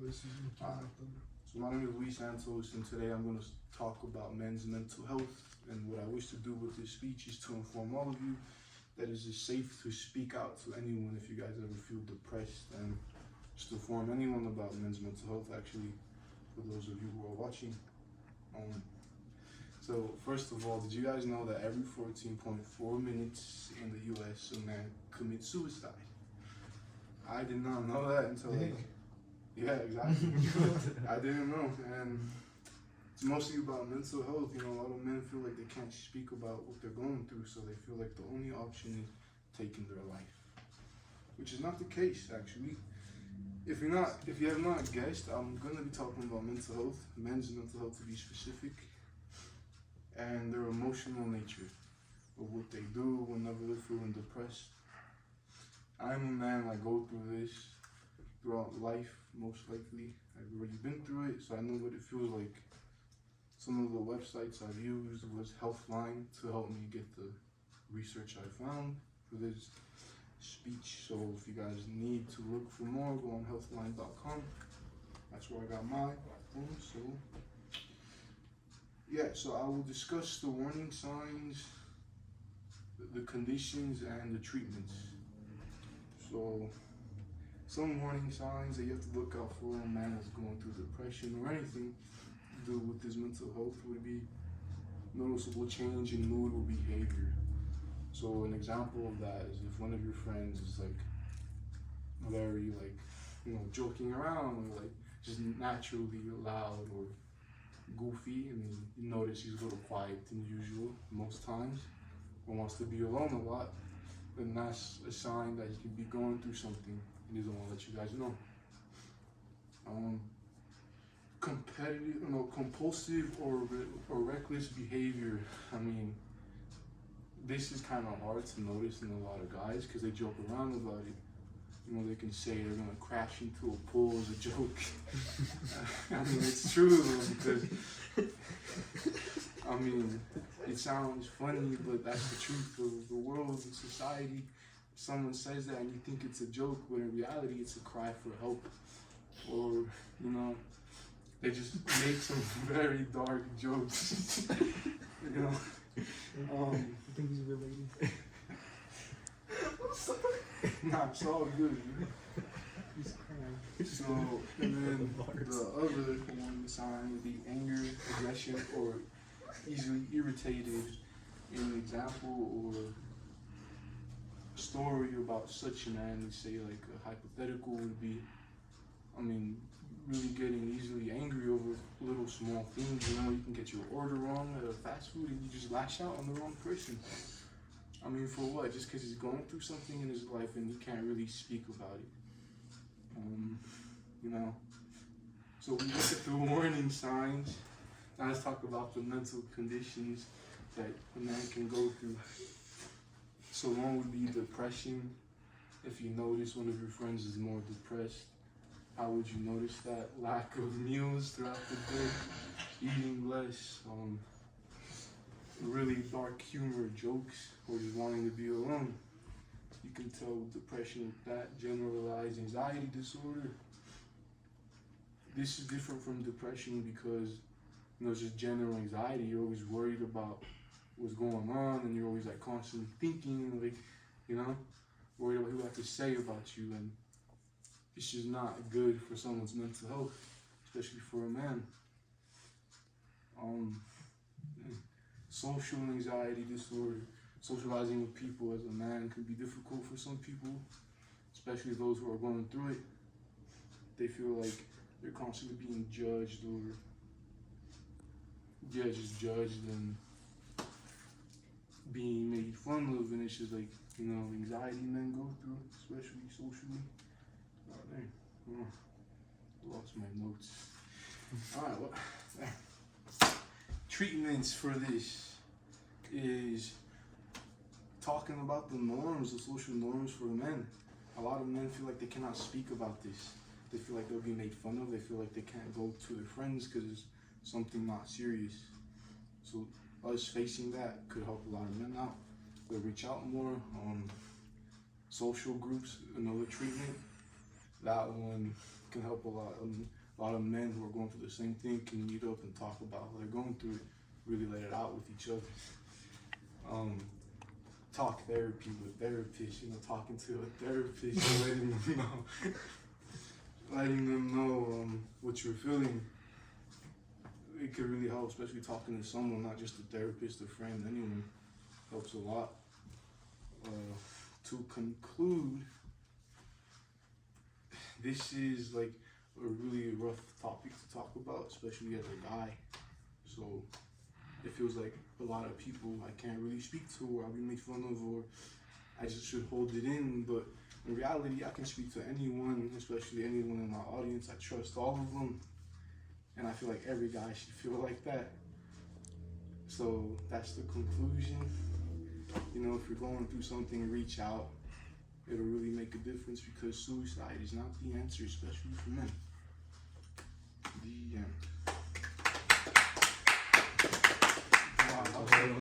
So my name is Luis Santos, and today I'm going to talk about men's mental health. And what I wish to do with this speech is to inform all of you that it is safe to speak out to anyone if you guys ever feel depressed, and just to inform anyone about men's mental health, actually, for those of you who are watching. So first of all, did you guys know that every 14.4 minutes in the US a man commits suicide? I did not know that until yeah, exactly. I didn't know, and it's mostly about mental health. You know, a lot of men feel like they can't speak about what they're going through, so they feel like the only option is taking their life, which is not the case, actually. If you have not guessed, I'm gonna be talking about mental health, men's mental health to be specific, and their emotional nature of what they do whenever they're feeling depressed. I'm a man, I go through this throughout life, most likely. I've already been through it, so I know what it feels like. Some of the websites I've used was Healthline to help me get the research I found for this speech. So if you guys need to look for more, go on healthline.com. That's where I got mine from. So yeah, so I will discuss the warning signs, the conditions, and the treatments. So some warning signs that you have to look out for in a man that's going through depression or anything to do with his mental health would be noticeable change in mood or behavior. So an example of that is if one of your friends is like very joking around or like just naturally loud or goofy, and you notice he's a little quiet than usual most times or wants to be alone a lot, then that's a sign that he could be going through something and he doesn't want to let you guys know. Compulsive or reckless behavior. I mean, this is kind of hard to notice in a lot of guys because they joke around about it. You know, they can say they're gonna crash into a pool as a joke. I mean, it's true though, because I mean, it sounds funny, but that's the truth of the world and society. Someone says that and you think it's a joke, but in reality it's a cry for help. Or, you know, they just make some very dark jokes. You know? I think he's related. Nah, it's all good. He's crying. So, and then the other warning sign would be anger, aggression, or easily irritated. An example or story about such a man, let's say like a hypothetical would be, I mean, really getting easily angry over little small things. You know, you can get your order wrong at a fast food and you just lash out on the wrong person. I mean, for what? Just because he's going through something in his life and he can't really speak about it. You know, so we look at the warning signs. Now let's talk about the mental conditions that a man can go through. So one would be depression. If you notice one of your friends is more depressed, how would you notice that? Lack of meals throughout the day, eating less, really dark humor, jokes, or just wanting to be alone. You can tell depression with that. Generalized anxiety disorder. This is different from depression because, you know, it's just general anxiety. You're always worried about what's going on and you're always like constantly thinking, like, you know, worried about what people have to say about you, and it's just not good for someone's mental health, especially for a man. Social anxiety disorder. Socializing with people as a man can be difficult for some people, especially those who are going through it. They feel like they're constantly being judged or just judged and being made fun of, and it's just like, you know, anxiety men go through, especially socially. Oh, dang. Oh, lost my notes. Alright, well, treatments for this is talking about the norms, the social norms for men. A lot of men feel like they cannot speak about this. They feel like they'll be made fun of. They feel like they can't go to their friends because it's something not serious. So us facing that could help a lot of men out. They'll reach out more. Social groups, another treatment. that one can help a lot. A lot of men who are going through the same thing can meet up and talk about what they're going through, really let it out with each other. Talk therapy with therapists, talking to a therapist and letting them know what you're feeling. It could really help, especially talking to someone, not just a therapist, a friend, anyone. Helps a lot. To conclude, this is like a really rough topic to talk about, especially as a guy. So it feels like a lot of people I can't really speak to, or I'll be made fun of, or I just should hold it in. But in reality, I can speak to anyone, especially anyone in my audience. I trust all of them, and I feel like every guy should feel like that. So that's the conclusion. If you're going through something, reach out. It'll really make a difference, because suicide is not the answer, especially for men.